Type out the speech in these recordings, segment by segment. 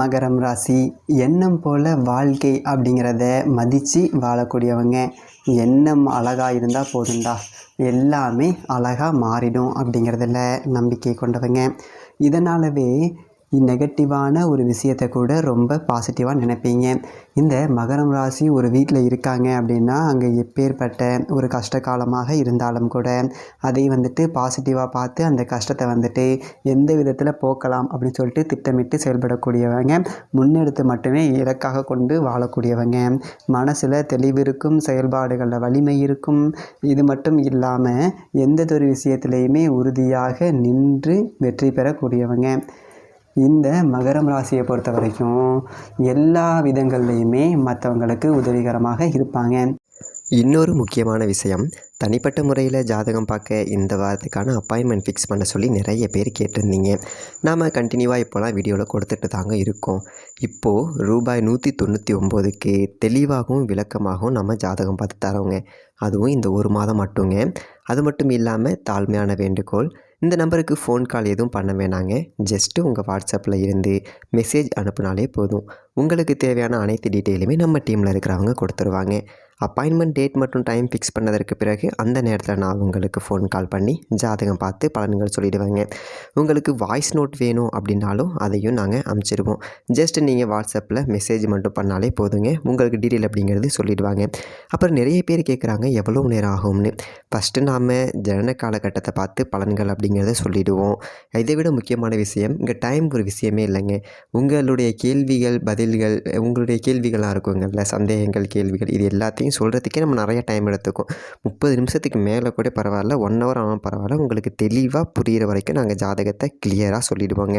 மகரம் ராசி எண்ணம் போல் வாழ்க்கை அப்படிங்கிறத மதித்து வாழக்கூடியவங்க. எண்ணம் அழகாக இருந்தால் போதுண்டா, எல்லாமே அழகாக மாறிடும் அப்படிங்கிறதுல நம்பிக்கை கொண்டவங்க. இதனாலவே நெகட்டிவான ஒரு விஷயத்தை கூட ரொம்ப பாசிட்டிவாக நினைப்பீங்க. இந்த மகரம் ராசி ஒரு வீட்டில் இருக்காங்க அப்படின்னா அங்கே எப்பேற்பட்ட ஒரு கஷ்ட காலமாக இருந்தாலும் கூட அதை பாசிட்டிவாக பார்த்து அந்த கஷ்டத்தை எந்த விதத்தில் போக்கலாம் அப்படின்னு சொல்லிட்டு திட்டமிட்டு செயல்படக்கூடியவங்க. முன்னெடுத்து மட்டுமே இலக்காக கொண்டு வாழக்கூடியவங்க. மனசில் தெளிவு இருக்கும், செயல்பாடுகளில் வலிமை இருக்கும். இது மட்டும் இல்லாமல் எந்ததொரு விஷயத்துலையுமே உறுதியாக நின்று வெற்றி பெறக்கூடியவங்க. இந்த மகரம் ராசியை பொறுத்த வரைக்கும் எல்லா விதங்கள்லையுமே மற்றவங்களுக்கு உதவிகரமாக இருப்பாங்க. இன்னொரு முக்கியமான விஷயம், தனிப்பட்ட முறையில் ஜாதகம் பார்க்க இந்த வாரத்துக்கான அப்பாயின்மெண்ட் ஃபிக்ஸ் பண்ண சொல்லி நிறைய பேர் கேட்டிருந்தீங்க. நாம் கண்டினியூவாக இப்போலாம் வீடியோவில் கொடுத்துட்டு தாங்க இருக்கோம். இப்போது ரூபாய் 199க்கு தெளிவாகவும் விளக்கமாகவும் நம்ம ஜாதகம் பார்த்து தரோங்க. அதுவும் இந்த ஒரு மாதம் மட்டுங்க. அது மட்டும் இல்லாமல் தாழ்மையான வேண்டுகோள், இந்த நம்பருக்கு ஃபோன் கால் எதுவும் பண்ண வேணாங்க. ஜஸ்ட்டு உங்கள் வாட்ஸ்அப்பில் இருந்து மெசேஜ் அனுப்புனாலே போதும். உங்களுக்கு தேவையான அனைத்து டீட்டெயிலுமே நம்ம டீமில் இருக்கிறவங்க கொடுத்துருவாங்க. அப்பாயின்மெண்ட் டேட் மற்றும் டைம் ஃபிக்ஸ் பண்ணதற்கு பிறகு அந்த நேரத்தில் நான் உங்களுக்கு ஃபோன் கால் பண்ணி ஜாதகம் பார்த்து பலன்கள் சொல்லிவிடுவேங்க. உங்களுக்கு வாய்ஸ் நோட் வேணும் அப்படின்னாலும் அதையும் நாங்கள் அனுப்பிச்சிடுவோம். ஜஸ்ட் நீங்கள் வாட்ஸ்அப்பில் மெசேஜ் மட்டும் பண்ணாலே போதுங்க. உங்களுக்கு டீட்டெயில் அப்படிங்கிறது சொல்லிவிடுவாங்க. அப்புறம் நிறைய பேர் கேட்குறாங்க எவ்வளோ நேரம் ஆகும்னு. ஃபஸ்ட்டு நாம் ஜனன காலகட்டத்தை பார்த்து பலன்கள் அப்படிங்கிறத சொல்லிவிடுவோம். இதை விட முக்கியமான விஷயம், இங்கே டைம் ஒரு விஷயமே இல்லைங்க. உங்களுடைய கேள்விகள் பதில்கள், உங்களுடைய கேள்விகளாக இருக்குங்கள்ல, சந்தேகங்கள் கேள்விகள், இது எல்லாத்தையும் சொல்கிறதுக்கே நம்ம நிறைய டைம் எடுத்துக்கும். 30 நிமிஷத்துக்கு மேலே கூட பரவாயில்ல, 1 ஹவர் ஆனாலும் பரவாயில்ல. உங்களுக்கு தெளிவாக புரிகிற வரைக்கும் நாங்கள் ஜாதகத்தை கிளியராக சொல்லிவிடுவோங்க.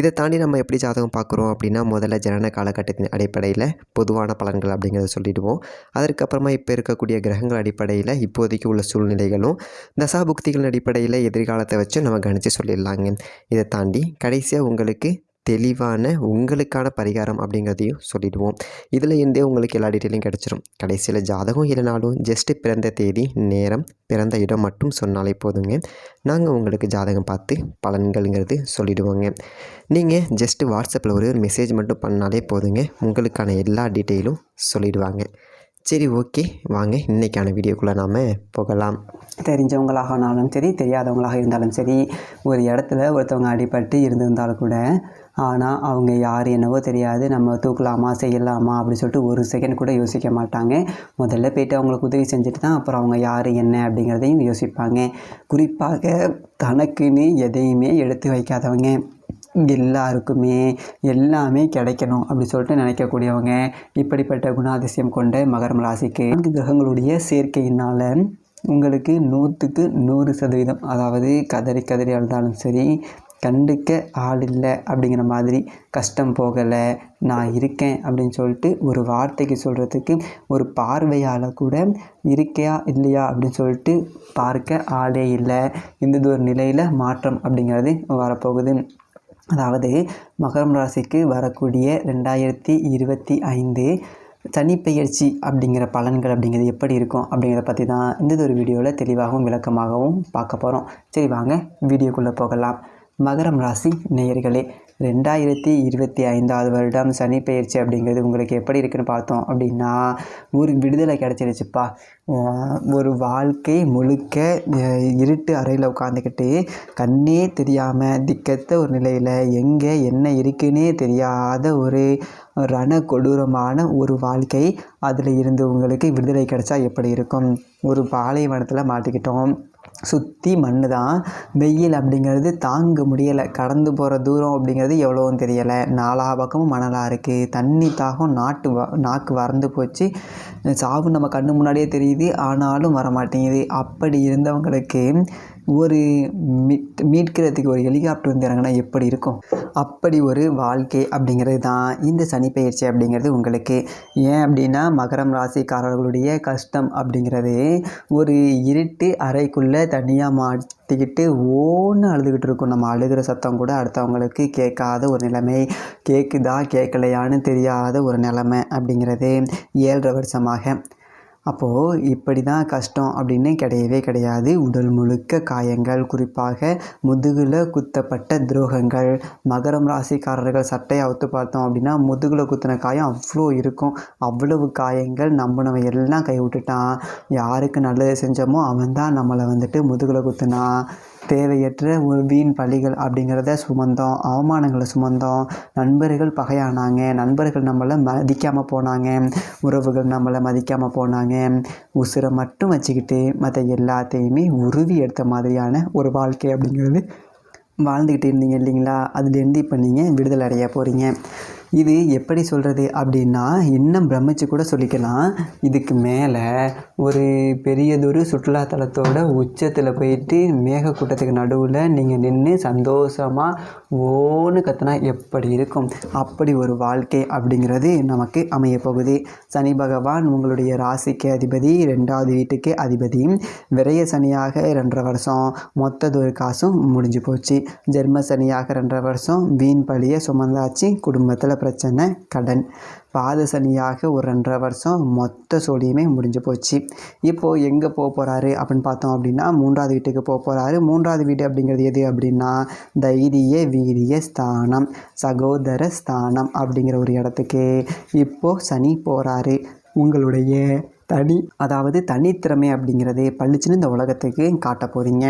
இதை தாண்டி நம்ம எப்படி ஜாதகம் பார்க்குறோம் அப்படின்னா, முதல்ல ஜனன காலகட்டத்தின் அடிப்படையில் பொதுவான பலன்கள் அப்படிங்கிறத சொல்லிவிடுவோம். அதற்கப்புறமா இப்போ இருக்கக்கூடிய கிரகங்கள் அடிப்படையில் இப்போதைக்கு உள்ள சூழ்நிலைகளும் தசாபுக்திகளின் அடிப்படையில் எதிர்காலத்தை வச்சு நம்ம கணித்து சொல்லிடலாங்க. இதை தாண்டி கடைசியாக உங்களுக்கு தெளிவான உங்களுக்கான பரிகாரம் அப்படிங்கிறதையும் சொல்லிடுவோம். இதில் இருந்தே உங்களுக்கு எல்லா டீட்டெயிலும் கிடச்சிரும். கடைசியில் ஜாதகம் இல்லைனாலும் ஜஸ்ட்டு பிறந்த தேதி, நேரம், பிறந்த இடம் மட்டும் சொன்னாலே போதுங்க. நாங்கள் உங்களுக்கு ஜாதகம் பார்த்து பலன்கள்ங்கிறது சொல்லிவிடுவோங்க. நீங்கள் ஜஸ்ட்டு வாட்ஸ்அப்பில் ஒரு மெசேஜ் மட்டும் பண்ணாலே போதுங்க. உங்களுக்கான எல்லா டீட்டெயிலும் சொல்லிவிடுவாங்க. சரி, ஓகே, வாங்க இன்றைக்கான வீடியோக்குள்ளே நாம் போகலாம். தெரிஞ்சவங்களாகனாலும் சரி, தெரியாதவங்களாக இருந்தாலும் சரி, ஒரு இடத்துல ஒருத்தவங்க அடிபட்டு இருந்திருந்தாலும் கூட, ஆனால் அவங்க யார் என்னவோ தெரியாது, நம்ம தூக்கலாமா செய்யலாமா அப்படின்னு சொல்லிட்டு ஒரு செகண்ட் கூட யோசிக்க மாட்டாங்க. முதல்ல போய்ட்டு அவங்களுக்கு உதவி செஞ்சுட்டு தான் அப்புறம் அவங்க யார் என்ன அப்படிங்கிறதையும் யோசிப்பாங்க. குறிப்பாக தனக்குன்னு எதையுமே எடுத்து வைக்காதவங்க, எல்லாருக்குமே எல்லாமே கிடைக்கணும் அப்படி சொல்லிட்டு நினைக்கக்கூடியவங்க. இப்படிப்பட்ட குணாதிசயம் கொண்ட மகரம் ராசிக்கு 4 கிரகங்களுடைய சேர்க்கையினால் உங்களுக்கு 100க்கு 100%, அதாவது கதறி கதறி அழுதாலும் சரி, கண்டுக்க ஆள் இல்லை அப்படிங்கிற மாதிரி, கஷ்டம் போகலை, நான் இருக்கேன் அப்படின்னு சொல்லிட்டு ஒரு வார்த்தைக்கு சொல்கிறதுக்கு ஒரு பார்வையால் கூட இருக்கையா இல்லையா அப்படின்னு சொல்லிட்டு பார்க்க ஆளே இல்லை. இந்த ஒரு நிலையில் மாற்றம் அப்படிங்கிறது வரப்போகுது. அதாவது மகரம் ராசிக்கு வரக்கூடிய 2025 சனிப்பெயர்ச்சி அப்படிங்கிற பலன்கள் அப்படிங்கிறது எப்படி இருக்கும் அப்படிங்கிறத பற்றி தான் இந்த ஒரு வீடியோவில் தெளிவாகவும் விளக்கமாகவும் பார்க்க போகிறோம். சரி, வாங்க வீடியோக்குள்ளே போகலாம். மகரம் ராசி நேயர்களே, 2025 வருடம் சனி பெயர்ச்சி அப்படிங்கிறது உங்களுக்கு எப்படி இருக்குன்னு பார்த்தோம் அப்படின்னா, ஒரு விடுதலை கிடச்சிருச்சுப்பா. ஒரு வாழ்க்கை முழுக்க இருட்டு அறையில் உட்காந்துக்கிட்டு கண்ணே தெரியாமல் திக்கத்த ஒரு நிலையில் எங்கே என்ன இருக்குன்னே தெரியாத ஒரு ரண கொடூரமான ஒரு வாழ்க்கை, அதில் இருந்து உங்களுக்கு விடுதலை கிடைச்சா எப்படி இருக்கும்? ஒரு பாலைவனத்தில் மாட்டிக்கிட்டோம், சுற்றி மண் தான், வெயில் அப்படிங்கிறது தாங்க முடியலை, கடந்து போகிற தூரம் அப்படிங்கிறது எவ்வளோன்னு தெரியலை, 4 பக்கமும் மணலாக இருக்குது, தண்ணி தாகம் நாக்கு வறண்டு போச்சு, சாவு நம்ம கண்ணு முன்னாடியே தெரியுது, ஆனாலும் வரமாட்டேங்குது. அப்படி இருந்தவங்களுக்கு ஒரு மீட்கிறதுக்கு ஒரு ஹெலிகாப்டர் வந்து இறங்கினா எப்படி இருக்கும்? அப்படி ஒரு வாழ்க்கை அப்படிங்கிறது தான் இந்த சனிப்பெயர்ச்சி அப்படிங்கிறது உங்களுக்கு. ஏன் அப்படின்னா, மகரம் ராசிக்காரர்களுடைய கஷ்டம் அப்படிங்கிறது ஒரு இருட்டு அறைக்குள்ளே தனியாக மாட்டிக்கிட்டு ஓன்னு அழுதுகிட்டு இருக்கும். நம்ம அழுகிற சத்தம் கூட அடுத்தவங்களுக்கு கேட்காத ஒரு நிலைமை, கேட்குதா கேட்கலையான்னு தெரியாத ஒரு நிலைமை அப்படிங்கிறது 7.5 வருஷமாக. அப்போது இப்படி தான் கஷ்டம் அப்படின்னு கிடையவே கிடையாது. உடல் முழுக்க காயங்கள், குறிப்பாக முதுகில் குத்தப்பட்ட துரோகங்கள். மகரம் ராசிக்காரர்கள் சட்டையை அவுத்து பார்த்தோம் அப்படின்னா முதுகில் குத்தின காயம் அவ்வளோ இருக்கும். அவ்வளவு காயங்கள். நம்பினவன் எல்லாம் கை விட்டுட்டான். யாருக்கு நல்லது செஞ்சோமோ அவன் தான் நம்மளை வந்துட்டு முதுகில் குத்துனான். தேவையற்ற ஒரு வீண் பழிகள் அப்படிங்கிறத சுமந்தோம். அவமானங்களை சுமந்தோம். நண்பர்கள் பகையானாங்க. நண்பர்கள் நம்மளை மதிக்காமல் போனாங்க. உறவுகள் நம்மளை மதிக்காமல் போனாங்க. உசுரை மட்டும் வச்சுக்கிட்டு மற்ற எல்லாத்தையுமே உருவி எடுத்த மாதிரியான ஒரு வாழ்க்கை அப்படிங்கிறது வாழ்ந்துக்கிட்டு இருந்தீங்க இல்லைங்களா? அதுலேருந்து இப்போ நீங்கள் விடுதலை அடைய போகிறீங்க. இது எப்படி சொல்கிறது அப்படின்னா, இன்னும் பிரமிச்சு கூட சொல்லிக்கலாம். இதுக்கு மேலே ஒரு பெரியதொரு சுற்றுலாத்தலத்தோட உச்சத்தில் போயிட்டு மேகக்கூட்டத்துக்கு நடுவில் நீங்கள் நின்று சந்தோஷமாக ஓன்னு கத்துனா எப்படி இருக்கும்? அப்படி ஒரு வாழ்க்கை அப்படிங்கிறது நமக்கு அமைய போகுது. சனி பகவான் உங்களுடைய ராசிக்கு அதிபதி, 2வது வீட்டுக்கு அதிபதி. விரைய சனியாக 2.5 வருஷம், மொத்ததொரு காசும் முடிஞ்சு போச்சு. ஜென்ம சனியாக 2.5 வருஷம், வீண் பழியை சுமந்தாச்சு. குடும்பத்தில் பிரச்சனை, கடன். பாத சனியாக ஒரு 2.5 வருஷம், மொத்த சோழியுமே முடிஞ்சு போச்சு. இப்போது எங்கே போக போகிறாரு அப்படின்னு பார்த்தோம் அப்படின்னா 3வது வீட்டுக்கு போக போகிறாரு. 3வது வீடு அப்படிங்கிறது எது அப்படின்னா தைரிய வீரிய ஸ்தானம், சகோதர ஸ்தானம் அப்படிங்கிற ஒரு இடத்துக்கு இப்போது சனி போகிறாரு. உங்களுடைய தனித்திறமை அப்படிங்கிறது பளிச்சுன்னு இந்த உலகத்துக்கு காட்ட போகிறீங்க.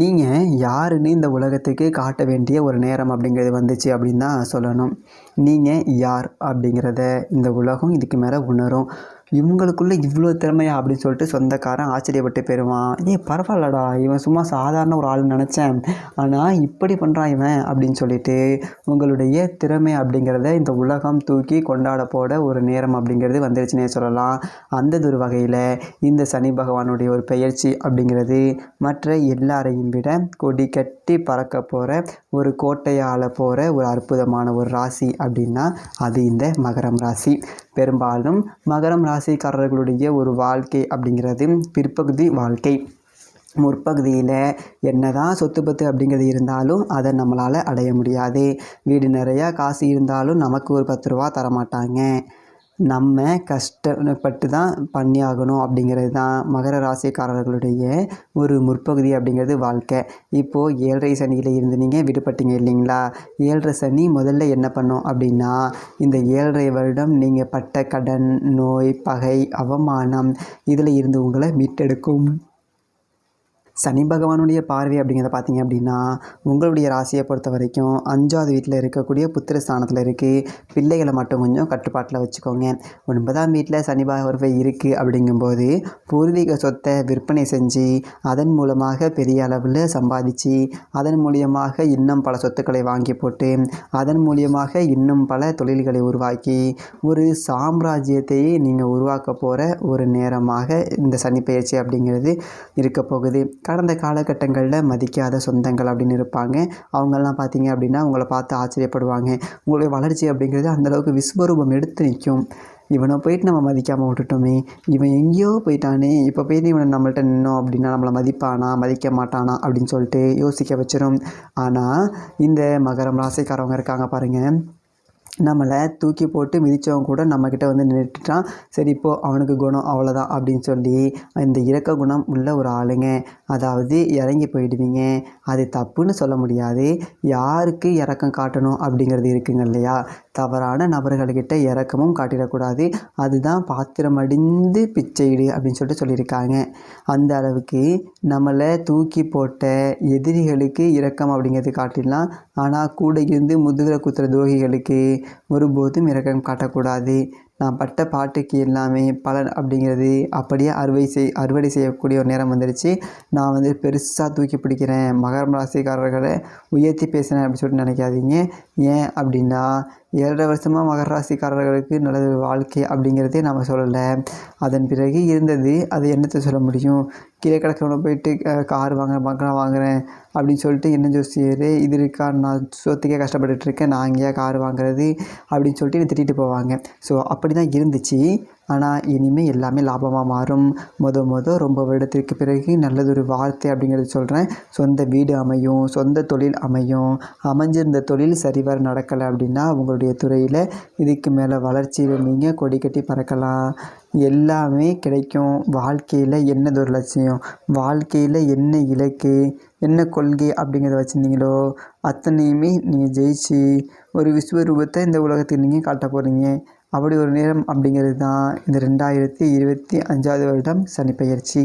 நீங்கள் யாருன்னு இந்த உலகத்துக்கு காட்ட வேண்டிய ஒரு நேரம் அப்படிங்கிறது வந்துச்சு அப்படின்னு தான் சொல்லணும். நீங்கள் யார் அப்படிங்கிறத இந்த உலகம் இதுக்கு மேலே உணரும். இவங்களுக்குள்ளே இவ்வளோ திறமையா அப்படின்னு சொல்லிட்டு சொந்தக்காரன் ஆச்சரியப்பட்டு போயிடுவான். பரவாயில்லடா, இவன் சும்மா சாதாரண ஒரு ஆள்னு நினச்சேன், ஆனால் இப்படி பண்ணுறான் இவன் அப்படின்னு சொல்லிட்டு உங்களுடைய திறமை அப்படிங்கிறத இந்த உலகம் தூக்கி கொண்டாட போட ஒரு நேரம் அப்படிங்கிறது வந்துருச்சுன்னே சொல்லலாம். அந்த ஒரு வகையில் இந்த சனி பகவானுடைய ஒரு பெயர்ச்சி அப்படிங்கிறது மற்ற எல்லாரையும் விட கொடி கட்டி பறக்க போகிற ஒரு கோட்டையால் போகிற ஒரு அற்புதமான ஒரு ராசி அப்படின்னா அது இந்த மகரம் ராசி. பெரும்பாலும் மகரம் ராசிக்காரர்களுடைய ஒரு வாழ்க்கை அப்படிங்கிறது பிற்பகுதி வாழ்க்கை. முற்பகுதியில் என்னதான் சொத்து பத்து அப்படிங்கிறது இருந்தாலும் அதை நம்மளால் அடைய முடியாது. வீடு நிறையா காசு இருந்தாலும் நமக்கு ஒரு 10 ரூபா தரமாட்டாங்க. நம்ம கஷ்டப்பட்டு தான் பண்ணியாகணும் அப்படிங்கிறது தான் மகர ராசிக்காரர்களுடைய ஒரு முற்பகுதி அப்படிங்கிறது வாழ்க்கை. இப்போது 7.5 சனியில் இருந்து நீங்கள் விடுபட்டீங்க இல்லைங்களா? 7.5 சனி முதல்ல என்ன பண்ணோம் அப்படின்னா இந்த 7.5 வருடம் நீங்கள் பட்ட கடன், நோய், பகை, அவமானம் இதில் இருந்து உங்களை மீட்டெடுக்கும். சனி பகவானுடைய பார்வை அப்படிங்கிறத பார்த்தீங்க அப்படின்னா உங்களுடைய ராசியை பொறுத்த வரைக்கும் 5வது வீட்டில் இருக்கக்கூடிய புத்திரஸ்தானத்தில் இருக்குது. பிள்ளைகளை மட்டும் கொஞ்சம் கட்டுப்பாட்டில் வச்சுக்கோங்க. 9ஆம் வீட்டில் சனி பார்வை இருக்குது அப்படிங்கும்போது பூர்வீக சொத்தை விற்பனை செஞ்சு அதன் மூலமாக பெரிய அளவில் சம்பாதிச்சு அதன் மூலியமாக இன்னும் பல சொத்துக்களை வாங்கி போட்டு அதன் மூலியமாக இன்னும் பல தொழில்களை உருவாக்கி ஒரு சாம்ராஜ்யத்தையே நீங்கள் உருவாக்க போகிற ஒரு நேரமாக இந்த சனி பெயர்ச்சி அப்படிங்கிறது இருக்க போகுது. கடந்த காலகட்டங்களில் மதிக்காத சொந்தங்கள் அப்படின்னு இருப்பாங்க. அவங்கெல்லாம் பார்த்தீங்க அப்படின்னா உங்களை பார்த்து ஆச்சரியப்படுவாங்க. உங்களுடைய வளர்ச்சி அப்படிங்கிறது அந்தளவுக்கு விஸ்வரூபம் எடுத்து நிற்கும். இவனை போயிட்டு நம்ம மதிக்காமல் விட்டுட்டோமே, இவன் எங்கேயோ போயிட்டானே, இப்போ போயிட்டு இவனை நம்மள்ட்ட நின்னோம் அப்படின்னா நம்மளை மதிப்பானா மதிக்க மாட்டானா அப்படின்னு சொல்லிட்டு யோசிக்க வச்சிடும். ஆனால் இந்த மகரம் ராசிக்காரவங்க இருக்காங்க பாருங்கள், நம்மளை தூக்கி போட்டு மிதித்தவங்க கூட நம்மக்கிட்ட வந்து நின்றுட்டான், சரி இப்போது அவனுக்கு குணம் அவ்வளோதான் அப்படின்னு சொல்லி இந்த இரக்க குணம் உள்ள ஒரு ஆளுங்க. அதாவது இறங்கி போயிடுவீங்க. அது தப்புன்னு சொல்ல முடியாது. யாருக்கு இரக்கம் காட்டணும் அப்படிங்கிறது இருக்குங்க இல்லையா? தவறான நபர்கள்கிட்ட இரக்கமும் காட்டிடக்கூடாது. அதுதான் பாத்திரம் அடிந்து பிச்சையிடு அப்படின்னு சொல்லிட்டு சொல்லியிருக்காங்க. அந்த அளவுக்கு நம்மளை தூக்கி போட்ட எதிரிகளுக்கு இரக்கம் அப்படிங்கிறது காட்டிடலாம். ஆனால் கூட இருந்து முதுகில் குத்துற துரோகிகளுக்கு ஒருபோதும் இரக்கம் காட்டக்கூடாது. நான் பட்ட பாட்டுக்கு எல்லாமே பலன் அப்படிங்கிறது அப்படியே அறுவடை செய்யக்கூடிய ஒரு நேரம் வந்துடுச்சு. நான் வந்து பெருசாக தூக்கி பிடிக்கிறேன், மகரம் ராசிக்காரர்களை உயர்த்தி பேசுகிறேன் அப்படின்னு சொல்லிட்டு நினைக்காதீங்க. ஏன் அப்படின்னா 7.5 வருஷமாக மகர ராசிக்காரர்களுக்கு நல்ல வாழ்க்கை அப்படிங்கிறதே நம்ம சொல்லலை. அதன் பிறகு இருந்தது அது என்னத்தை சொல்ல முடியும்? கீழே கிடக்கிறவனை போயிட்டு கார் வாங்குறேன், பங்களா வாங்குறேன் அப்படின்னு சொல்லிட்டு என்ன ஜோசியர் இது இருக்கா, நான் சொத்துக்கே கஷ்டப்பட்டுட்ருக்கேன், நான் அங்கேயா கார் வாங்குறது அப்படின்னு சொல்லிட்டு என்னை திட்டிகிட்டு போவாங்க. ஸோ அப்படி தான் இருந்துச்சு. ஆனால் இனிமேல் எல்லாமே லாபமாக மாறும். ரொம்ப வருடத்திற்கு பிறகு நல்லதொரு வார்த்தை அப்படிங்கிறது சொல்கிறேன். சொந்த வீடு அமையும், சொந்த தொழில் அமையும். அமைஞ்சிருந்த தொழில் சரிவர நடக்கலை அப்படின்னா உங்களுடைய துறையில் இதுக்கு மேலே வளர்ச்சியில் நீங்கள் கொடி கட்டி பறக்கலாம். எல்லாமே கிடைக்கும். வாழ்க்கையில் என்னதொரு லட்சியம், வாழ்க்கையில் என்ன இலக்கு, என்ன கொள்கை அப்படிங்கிறத வச்சுருந்தீங்களோ அத்தனையுமே நீங்கள் ஜெயிச்சு ஒரு விஸ்வரூபத்தை இந்த உலகத்துக்கு நீங்கள் காட்ட போகிறீங்க. அப்படி ஒரு நேரம் அப்படிங்கிறது தான் இந்த 2025 வருடம் சனிப்பெயர்ச்சி.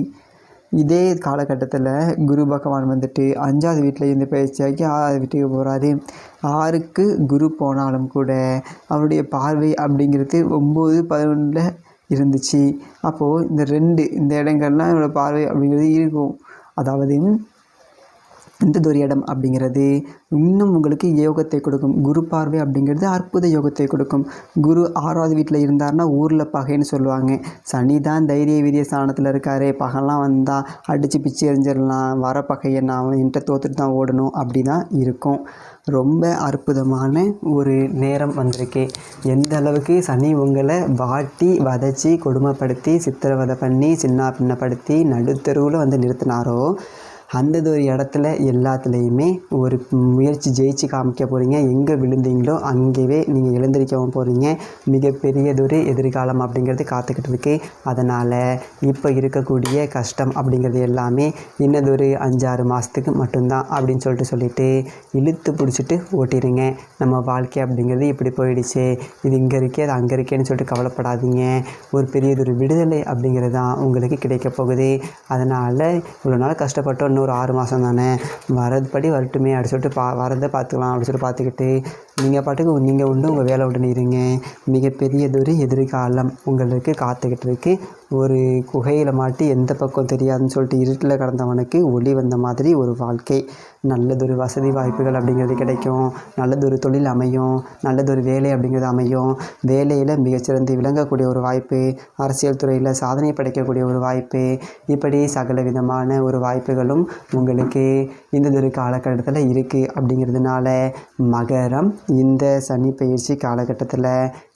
இதே காலகட்டத்தில் குரு பகவான் வந்துட்டு 5வது வீட்டில் இருந்து பயிற்சியாகி 6வது வீட்டுக்கு போகிறாரு. 6க்கு குரு போனாலும் கூட அவருடைய பார்வை அப்படிங்கிறது 9, 11 இருந்துச்சு. அப்போது இந்த இடங்கள்லாம் இவரோட பார்வை அப்படிங்கிறது இருக்கும். அதாவது இந்த ஒரு இடம் அப்படிங்கிறது இன்னும் உங்களுக்கு யோகத்தை கொடுக்கும். குரு பார்வை அப்படிங்கிறது அற்புத யோகத்தை கொடுக்கும். குரு 6வது வீட்டில் இருந்தார்னா ஊரில் பகைன்னு சொல்லுவாங்க. சனி தான் தைரிய வீரிய ஸ்தானத்தில் இருக்கார். பகைலாம் வந்தால் அடித்து பிச்சு எறிஞ்சிடலாம், வர பகையை நான் என்கிட்ட தோற்றுட்டு தான் ஓடணும் அப்படி தான் இருக்கும். ரொம்ப அற்புதமான ஒரு நேரம் வந்திருக்கு. எந்த அளவுக்கு சனி உங்களை வாட்டி வதைச்சி கொடுமைப்படுத்தி சித்திரவதை பண்ணி சின்ன பின்னப்படுத்தி நடுத்தருவில் வந்து நிறுத்தினாரோ அந்த ஒரு இடத்துல எல்லாத்துலேயுமே ஒரு முயற்சி ஜெயிச்சு காமிக்க போகிறீங்க. எங்கே விழுந்தீங்களோ அங்கேயே நீங்கள் எழுந்திரிக்கவும் போகிறீங்க. மிகப்பெரியதொரு எதிர்காலம் அப்படிங்கிறது காத்துக்கிட்டு இருக்கு. அதனால் இப்போ இருக்கக்கூடிய கஷ்டம் அப்படிங்கிறது எல்லாமே இன்னதொரு 5-6 மாதத்துக்கு மட்டும்தான் அப்படின்னு சொல்லிட்டு இழுத்து பிடிச்சிட்டு ஓட்டிடுங்க. நம்ம வாழ்க்கை அப்படிங்கிறது இப்படி போயிடுச்சு, இது இங்கே இருக்கே அது அங்கே இருக்கேன்னு சொல்லிட்டு கவலைப்படாதீங்க. ஒரு பெரியதொரு விடுதலை அப்படிங்கிறது தான் உங்களுக்கு கிடைக்க போகுது. அதனால் இவ்வளோ நாள் கஷ்டப்பட்டோம், இன்னொரு 6 மாதம் தானே வரதுபடி வரட்டுமே அப்படி சொல்லிட்டு வரதை பார்த்துக்கலாம் அப்படி சொல்லிட்டு பார்த்துக்கிட்டு நீங்கள் பாட்டுக்கு நீங்கள் உண்டு உங்கள் வேலை உண்டுன்னு இருங்க. மிகப்பெரியதொரு எதிர்காலம் உங்களுக்கு காத்துக்கிட்டு இருக்கு. ஒரு குகையில் மாட்டி எந்த பக்கம் தெரியாதுன்னு சொல்லிட்டு இருட்டில் கடந்தவனுக்கு ஒளி வந்த மாதிரி ஒரு வாழ்க்கை. நல்லதொரு வசதி வாய்ப்புகள் அப்படிங்கிறது கிடைக்கும். நல்லதொரு தொழில் அமையும். நல்லதொரு வேலை அப்படிங்கிறது அமையும். வேலையில் மிகச்சிறந்து விளங்கக்கூடிய ஒரு வாய்ப்பு, அரசியல் துறையில் சாதனை படைக்கக்கூடிய ஒரு வாய்ப்பு, இப்படி சகல விதமான ஒரு வாய்ப்புகளும் உங்களுக்கு இந்த காலகட்டத்தில் இருக்குது. அப்படிங்கிறதுனால மகரம் இந்த சனி பயிற்சி காலகட்டத்தில்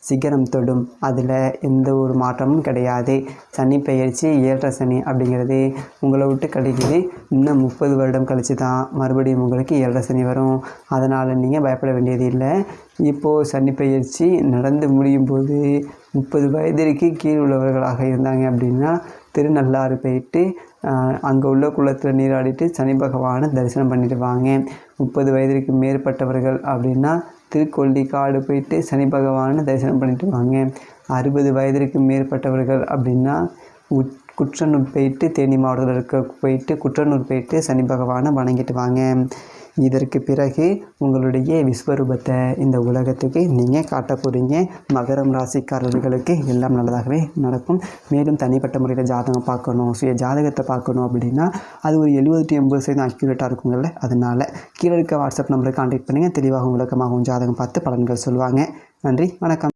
சிகரம் தொடும். அதில் எந்த ஒரு மாற்றமும் கிடையாது. சனி பெயர்ச்சி 7.5 சனி அப்படிங்கிறது உங்களை விட்டு கிடைக்குது. இன்னும் 30 வருடம் கழித்து தான் மறுபடியும் உங்களுக்கு 7.5 சனி வரும். அதனால் நீங்கள் பயப்பட வேண்டியது இல்லை. இப்போது சனி பெயர்ச்சி நடந்து முடியும் போது 30 வயதிற்கு கீழ் உள்ளவர்களாக இருந்தாங்க அப்படின்னா திருநள்ளாறு போயிட்டு அங்கே உள்ள குளத்தில் நீராடிட்டு சனி பகவானை தரிசனம் பண்ணிட்டு வாங்க. 30 வயதிற்கு மேற்பட்டவர்கள் அப்படின்னா திருக்கொள்ளிக்காடு போயிட்டு சனி பகவானை தரிசனம் பண்ணிட்டு வாங்க. 60 வயதிற்கு மேற்பட்டவர்கள் அப்படின்னா குற்றனூர் போயிட்டு தேனி மாவட்டத்தில் போயிட்டு குற்றனூர் போயிட்டு சனி பகவானை வணங்கிட்டு வாங்க. இதற்கு பிறகு உங்களுடைய விஸ்வரூபத்தை இந்த உலகத்துக்கு நீங்கள் காட்ட போகிறீங்க. மகரம் ராசிக்காரர்களுக்கு எல்லாம் நல்லதாகவே நடக்கும். மேலும் தனிப்பட்ட முறையில் ஜாதகம் பார்க்கணும், சுய ஜாதகத்தை பார்க்கணும் அப்படின்னா அது ஒரு 70-80% அக்யூரேட்டாக இருக்குங்கள்ல. அதனால் கீழே இருக்க வாட்ஸ்அப் நம்பரை கான்டாக்ட் பண்ணுங்கள். தெளிவாகவும் விளக்கமாகவும் ஜாதகம் பார்த்து பலன்கள் சொல்லுவாங்க. நன்றி, வணக்கம்.